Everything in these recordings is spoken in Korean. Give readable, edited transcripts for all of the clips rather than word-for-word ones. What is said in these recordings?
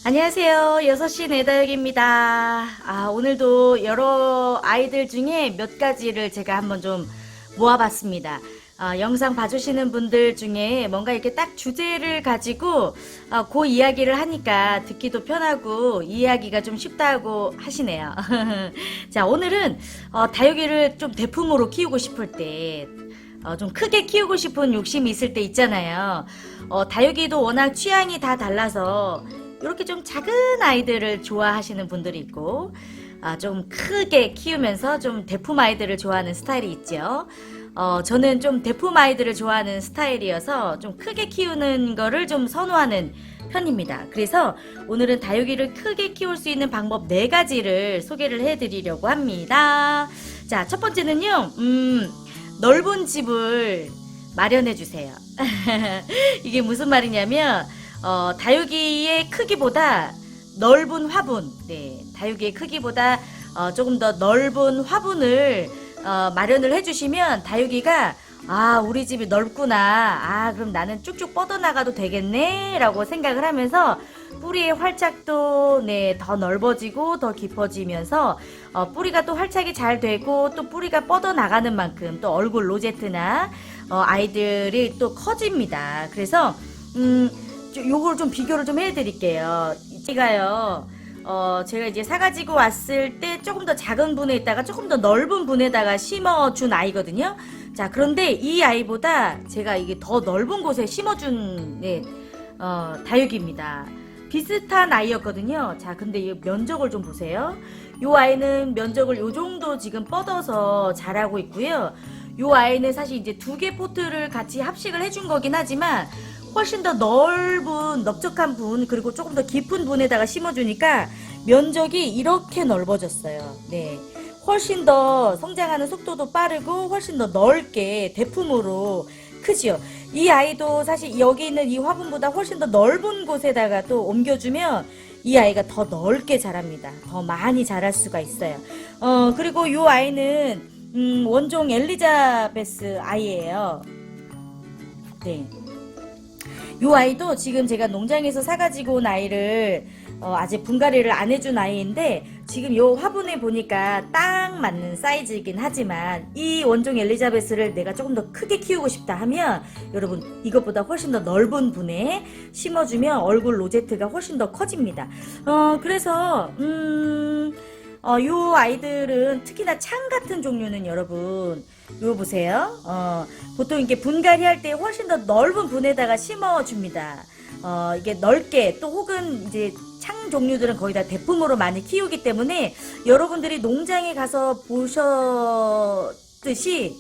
안녕하세요. 6시 내다육입니다. 오늘도 여러 아이들 중에 몇 가지를 제가 한번 좀 모아봤습니다. 영상 봐주시는 분들 중에 뭔가 이렇게 딱 주제를 가지고 그 이야기를 하니까 듣기도 편하고 이해하기가 좀 쉽다고 하시네요. 자, 오늘은 다육이를 좀 대품으로 키우고 싶을 때 좀 크게 키우고 싶은 욕심이 있을 때 있잖아요. 다육이도 워낙 취향이 다 달라서 이렇게 좀 작은 아이들을 좋아하시는 분들이 있고, 좀 크게 키우면서 좀 대품 아이들을 좋아하는 스타일이 있죠. 저는 좀 대품 아이들을 좋아하는 스타일이어서 좀 크게 키우는 거를 좀 선호하는 편입니다. 그래서 오늘은 다육이를 크게 키울 수 있는 방법 4가지를 소개를 해드리려고 합니다. 자, 첫 번째는요, 넓은 집을 마련해 주세요. 이게 무슨 말이냐면, 다육이의 크기보다 넓은 화분, 네, 다육이의 크기보다 조금 더 넓은 화분을 마련을 해주시면 다육이가 우리 집이 넓구나, 그럼 나는 쭉쭉 뻗어나가도 되겠네 라고 생각을 하면서 뿌리의 활착도 더 넓어지고 더 깊어지면서 뿌리가 또 활착이 잘 되고 또 뿌리가 뻗어나가는 만큼 또 얼굴 로제트나 아이들이 또 커집니다. 그래서 요걸 좀 비교를 좀 해드릴게요. 제가 이제 사가지고 왔을 때 조금 더 작은 분에 있다가 조금 더 넓은 분에다가 심어준 아이거든요. 자, 그런데 이 아이보다 제가 이게 더 넓은 곳에 심어준 다육입니다. 비슷한 아이였거든요. 자, 근데 이 면적을 좀 보세요. 요 아이는 면적을 요 정도 지금 뻗어서 자라고 있고요. 요 아이는 사실 이제 2개 포트를 같이 합식을 해준 거긴 하지만 훨씬 더 넓은 넓적한 분 그리고 조금 더 깊은 분에다가 심어주니까 면적이 이렇게 넓어졌어요. 네, 훨씬 더 성장하는 속도도 빠르고 훨씬 더 넓게 대품으로 크지요. 이 아이도 사실 여기 있는 이 화분보다 훨씬 더 넓은 곳에다가 또 옮겨주면 이 아이가 더 넓게 자랍니다. 더 많이 자랄 수가 있어요. 그리고 이 아이는 원종 엘리자베스 아이예요. 네. 요 아이도 지금 제가 농장에서 사가지고 온 아이를 아직 분갈이를 안 해준 아이인데 지금 요 화분에 보니까 딱 맞는 사이즈이긴 하지만 이 원종 엘리자베스를 내가 조금 더 크게 키우고 싶다 하면 여러분 이것보다 훨씬 더 넓은 분에 심어주면 얼굴 로제트가 훨씬 더 커집니다. 그래서 요 아이들은 특히나 창 같은 종류는 여러분 요거 보세요. 보통 이게 분갈이 할 때 훨씬 더 넓은 분에다가 심어줍니다. 이게 넓게 또 혹은 이제 창 종류들은 거의 다 대품으로 많이 키우기 때문에 여러분들이 농장에 가서 보셨듯이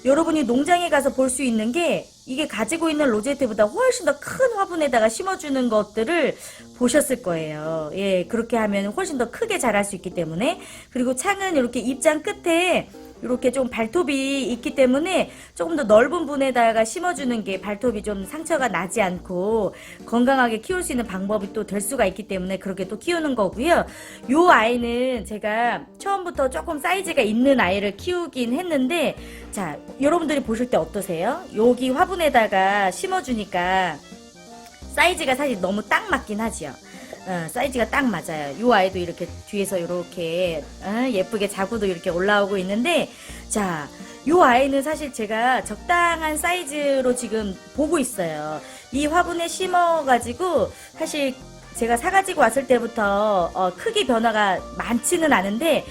여러분이 농장에 가서 볼 수 있는 게 이게 가지고 있는 로제트보다 훨씬 더 큰 화분에다가 심어주는 것들을 보셨을 거예요. 예, 그렇게 하면 훨씬 더 크게 자랄 수 있기 때문에. 그리고 창은 이렇게 입장 끝에 이렇게 좀 발톱이 있기 때문에 조금 더 넓은 분에다가 심어주는 게 발톱이 좀 상처가 나지 않고 건강하게 키울 수 있는 방법이 또 될 수가 있기 때문에 그렇게 또 키우는 거고요. 요 아이는 제가 처음부터 조금 사이즈가 있는 아이를 키우긴 했는데 자, 여러분들이 보실 때 어떠세요? 여기 화분에다가 심어주니까 사이즈가 사실 너무 딱 맞긴 하지요. 사이즈가 딱 맞아요. 요 아이도 이렇게 뒤에서 이렇게 예쁘게 자구도 이렇게 올라오고 있는데 자, 요 아이는 사실 제가 적당한 사이즈로 지금 보고 있어요. 이 화분에 심어가지고 사실 제가 사가지고 왔을 때부터 크기 변화가 많지는 않은데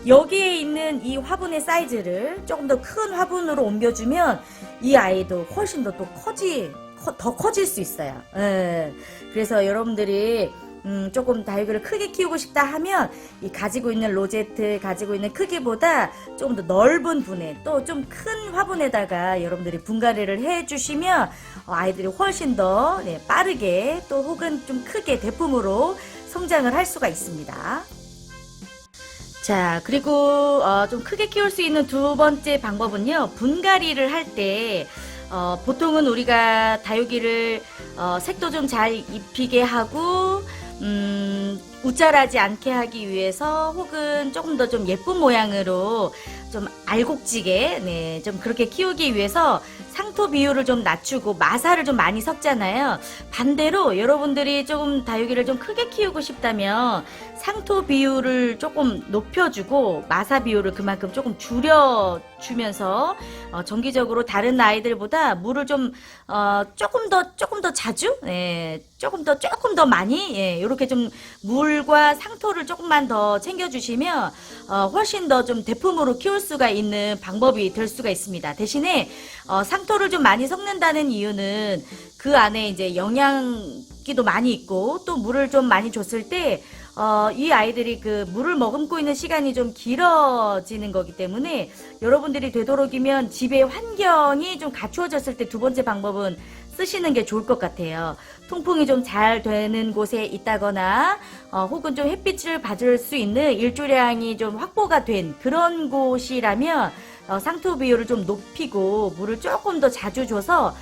여기에 있는 이 화분의 사이즈를 조금 더 큰 화분으로 옮겨주면 이 아이도 훨씬 더 또 더 커질 수 있어요. 그래서 여러분들이 조금 다육이를 크게 키우고 싶다 하면 이 가지고 있는 로제트 가지고 있는 크기보다 조금 더 넓은 분에 또 좀 큰 화분에다가 여러분들이 분갈이를 해주시면 아이들이 훨씬 더 빠르게 또 혹은 좀 크게 대품으로 성장을 할 수가 있습니다. 자, 그리고 좀 크게 키울 수 있는 2번째 방법은요, 분갈이를 할 때 보통은 우리가 다육이를 색도 좀 잘 입히게 하고 우짜라지 않게 하기 위해서 혹은 조금 더 좀 예쁜 모양으로 좀 알곡지게 좀 그렇게 키우기 위해서 상토 비율을 좀 낮추고 마사를 좀 많이 섞잖아요. 반대로 여러분들이 조금 다육이를 좀 크게 키우고 싶다면 상토 비율을 조금 높여주고 마사 비율을 그만큼 조금 줄여주면서 정기적으로 다른 아이들보다 물을 좀 조금 더 자주, 조금 더 많이, 이렇게 좀 물과 상토를 조금만 더 챙겨주시면 훨씬 더 좀 대품으로 키울 수가 있는 방법이 될 수가 있습니다. 대신에 상토를 좀 많이 섞는다는 이유는 그 안에 이제 영양기도 많이 있고 또 물을 좀 많이 줬을 때 이 아이들이 그 물을 머금고 있는 시간이 좀 길어지는 거기 때문에 여러분들이 되도록이면 집의 환경이 좀 갖추어졌을 때 두 번째 방법은 쓰시는 게 좋을 것 같아요. 통풍이 좀 잘 되는 곳에 있다거나 혹은 좀 햇빛을 받을 수 있는 일조량이 좀 확보가 된 그런 곳이라면 상토 비율을 좀 높이고 물을 조금 더 자주 줘서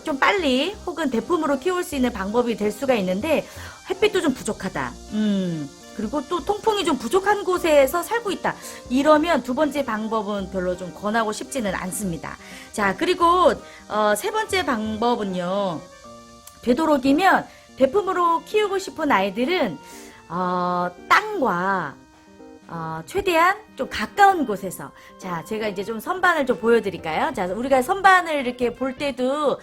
좀 빨리 혹은 대품으로 키울 수 있는 방법이 될 수가 있는데 햇빛도 좀 부족하다. 그리고 또 통풍이 좀 부족한 곳에서 살고 있다. 이러면 두 번째 방법은 별로 좀 권하고 싶지는 않습니다. 자, 그리고 세 번째 방법은요. 되도록이면 대품으로 키우고 싶은 아이들은 땅과 최대한 좀 가까운 곳에서 자 제가 이제 좀 선반을 좀 보여드릴까요? 자 우리가 선반을 이렇게 볼 때도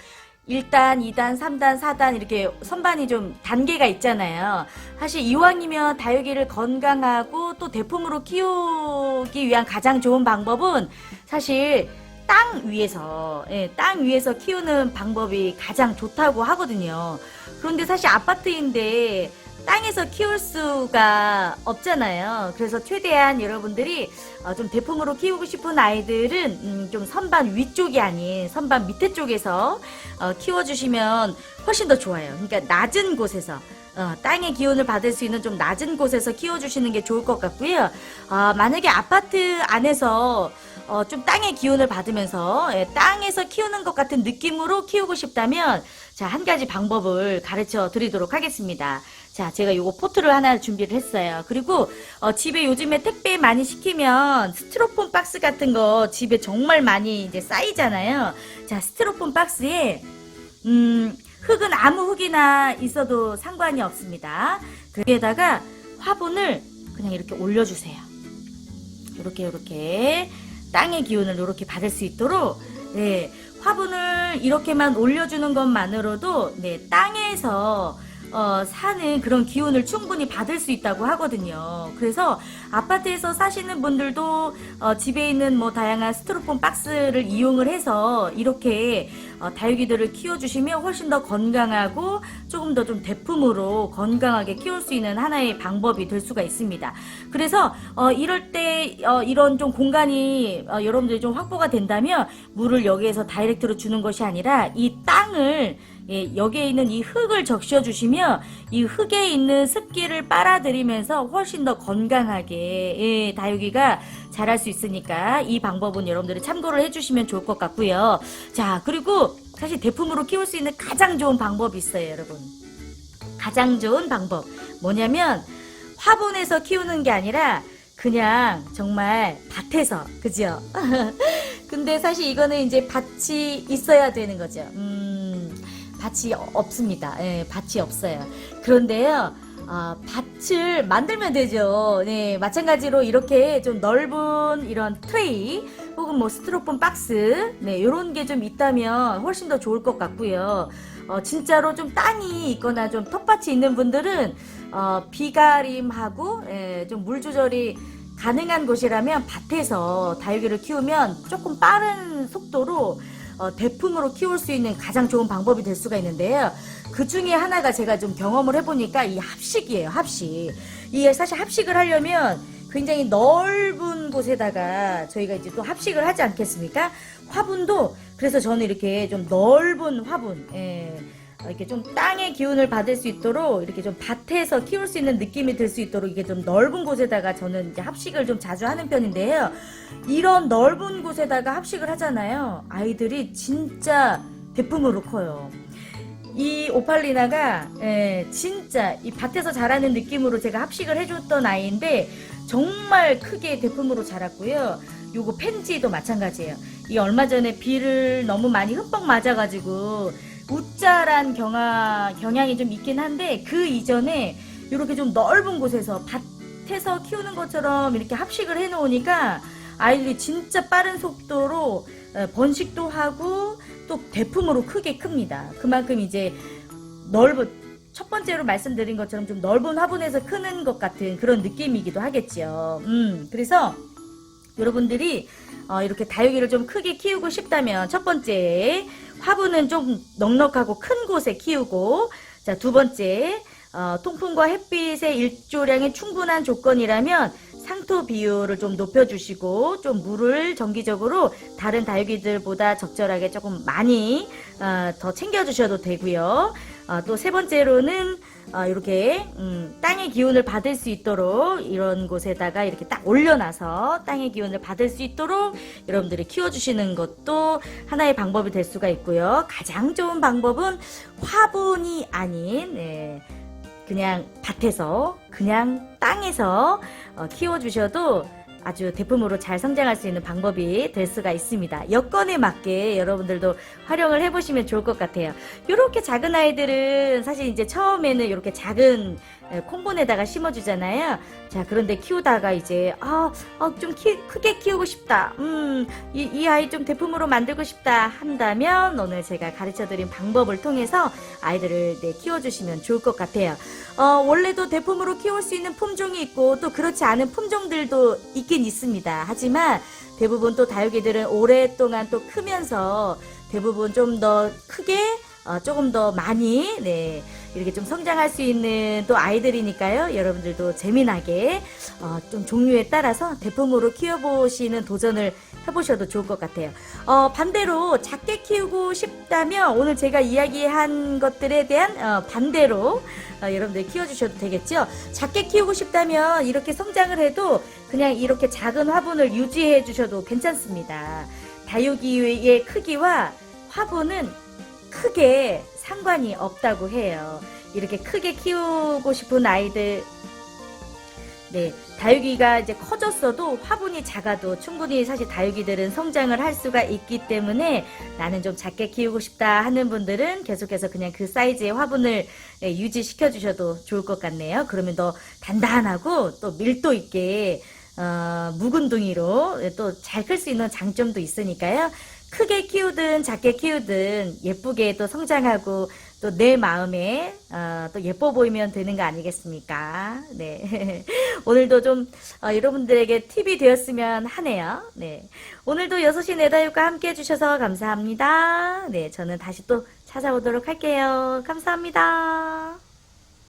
1단, 2단, 3단, 4단 이렇게 선반이 좀 단계가 있잖아요. 사실 이왕이면 다육이를 건강하고 또 대품으로 키우기 위한 가장 좋은 방법은 사실 땅 위에서 키우는 방법이 가장 좋다고 하거든요. 그런데 사실 아파트인데 땅에서 키울 수가 없잖아요. 그래서 최대한 여러분들이 좀 대품으로 키우고 싶은 아이들은 좀 선반 위쪽이 아닌 선반 밑에 쪽에서 키워주시면 훨씬 더 좋아요. 그러니까 낮은 곳에서 땅의 기운을 받을 수 있는 좀 낮은 곳에서 키워주시는 게 좋을 것 같고요. 만약에 아파트 안에서 좀 땅의 기운을 받으면서 땅에서 키우는 것 같은 느낌으로 키우고 싶다면 자, 한 가지 방법을 가르쳐 드리도록 하겠습니다. 자, 제가 요거 포트를 하나 준비를 했어요. 그리고 집에 요즘에 택배 많이 시키면 스티로폼 박스 같은 거 집에 정말 많이 이제 쌓이잖아요. 자, 스티로폼 박스에 흙은 아무 흙이나 있어도 상관이 없습니다. 거기에다가 화분을 그냥 이렇게 올려주세요. 이렇게 땅의 기운을 이렇게 받을 수 있도록 화분을 이렇게만 올려주는 것만으로도 땅에서 사는 그런 기운을 충분히 받을 수 있다고 하거든요. 그래서 아파트에서 사시는 분들도 집에 있는 뭐 다양한 스티로폼 박스를 이용을 해서 이렇게 다육이들을 키워주시면 훨씬 더 건강하고 조금 더 좀 대품으로 건강하게 키울 수 있는 하나의 방법이 될 수가 있습니다. 그래서 이럴 때 이런 좀 공간이 여러분들이 좀 확보가 된다면 물을 여기에서 다이렉트로 주는 것이 아니라 이 땅을 여기에 있는 이 흙을 적셔주시면 이 흙에 있는 습기를 빨아들이면서 훨씬 더 건강하게 다육이가 자랄 수 있으니까 이 방법은 여러분들이 참고를 해주시면 좋을 것 같고요. 자, 그리고 사실 대품으로 키울 수 있는 가장 좋은 방법이 있어요, 여러분. 가장 좋은 방법 뭐냐면 화분에서 키우는 게 아니라 그냥 정말 밭에서, 그죠? 근데 사실 이거는 이제 밭이 있어야 되는 거죠. 밭이 없습니다. 밭이 없어요. 그런데요, 밭을 만들면 되죠. 마찬가지로 이렇게 좀 넓은 이런 트레이 혹은 뭐 스티로폼 박스, 요런 게 좀 있다면 훨씬 더 좋을 것 같고요. 진짜로 좀 땅이 있거나 좀 텃밭이 있는 분들은 비가림하고 좀 물 조절이 가능한 곳이라면 밭에서 다육이를 키우면 조금 빠른 속도로 대품으로 키울 수 있는 가장 좋은 방법이 될 수가 있는데요. 그 중에 하나가 제가 좀 경험을 해보니까 이 합식이에요. 합식. 이게 사실 합식을 하려면 굉장히 넓은 곳에다가 저희가 이제 또 합식을 하지 않겠습니까? 화분도 그래서 저는 이렇게 좀 넓은 화분, 이렇게 좀 땅의 기운을 받을 수 있도록 이렇게 좀 밭에서 키울 수 있는 느낌이 들 수 있도록 이게 좀 넓은 곳에다가 저는 이제 합식을 좀 자주 하는 편인데요. 이런 넓은 곳에다가 합식을 하잖아요. 아이들이 진짜 대품으로 커요. 이 오팔리나가 진짜 이 밭에서 자라는 느낌으로 제가 합식을 해줬던 아이인데 정말 크게 대품으로 자랐고요. 요거 펜지도 마찬가지예요. 이 얼마 전에 비를 너무 많이 흠뻑 맞아가지고 우짜란 경향이 좀 있긴 한데, 그 이전에 이렇게 좀 넓은 곳에서 밭에서 키우는 것처럼 이렇게 합식을 해 놓으니까 아이들이 진짜 빠른 속도로 번식도 하고 또 대품으로 크게 큽니다. 그만큼 이제 첫 번째로 말씀드린 것처럼 좀 넓은 화분에서 크는 것 같은 그런 느낌이기도 하겠죠. 그래서 여러분들이 이렇게 다육이를 좀 크게 키우고 싶다면, 첫 번째, 화분은 좀 넉넉하고 큰 곳에 키우고, 자, 두 번째, 통풍과 햇빛의 일조량이 충분한 조건이라면 상토 비율을 좀 높여주시고, 좀 물을 정기적으로 다른 다육이들보다 적절하게 조금 많이 더 챙겨주셔도 되고요. 또 세 번째로는 이렇게 땅의 기운을 받을 수 있도록 이런 곳에다가 이렇게 딱 올려놔서 땅의 기운을 받을 수 있도록 여러분들이 키워주시는 것도 하나의 방법이 될 수가 있고요. 가장 좋은 방법은 화분이 아닌 그냥 밭에서, 그냥 땅에서 키워주셔도 아주 대품으로 잘 성장할 수 있는 방법이 될 수가 있습니다. 여건에 맞게 여러분들도 활용을 해보시면 좋을 것 같아요. 이렇게 작은 아이들은 사실 이제 처음에는 이렇게 작은 콩본에다가 심어주잖아요. 자, 그런데 키우다가 이제 좀 크게 키우고 싶다, 이 아이 좀 대품으로 만들고 싶다 한다면 오늘 제가 가르쳐드린 방법을 통해서 아이들을 키워주시면 좋을 것 같아요. 원래도 대품으로 키울 수 있는 품종이 있고 또 그렇지 않은 품종들도 있긴 있습니다. 하지만 대부분 또 다육이들은 오랫동안 또 크면서 대부분 좀 더 크게 조금 더 많이 이렇게 좀 성장할 수 있는 또 아이들이니까요. 여러분들도 재미나게 좀 종류에 따라서 대품으로 키워보시는 도전을 해보셔도 좋을 것 같아요. 반대로 작게 키우고 싶다면 오늘 제가 이야기한 것들에 대한 반대로 여러분들 키워주셔도 되겠죠. 작게 키우고 싶다면 이렇게 성장을 해도 그냥 이렇게 작은 화분을 유지해 주셔도 괜찮습니다. 다육이의 크기와 화분은 크게 상관이 없다고 해요. 이렇게 크게 키우고 싶은 아이들, 다육이가 이제 커졌어도 화분이 작아도 충분히 사실 다육이들은 성장을 할 수가 있기 때문에 나는 좀 작게 키우고 싶다 하는 분들은 계속해서 그냥 그 사이즈의 화분을 유지시켜 주셔도 좋을 것 같네요. 그러면 더 단단하고 또 밀도 있게 묵은둥이로 또 잘 클 수 있는 장점도 있으니까요. 크게 키우든 작게 키우든 예쁘게 또 성장하고 또 내 마음에 또 예뻐 보이면 되는 거 아니겠습니까? 네. 오늘도 좀 여러분들에게 팁이 되었으면 하네요. 네. 오늘도 6시 내 다육과 함께 해주셔서 감사합니다. 네. 저는 다시 또 찾아오도록 할게요. 감사합니다.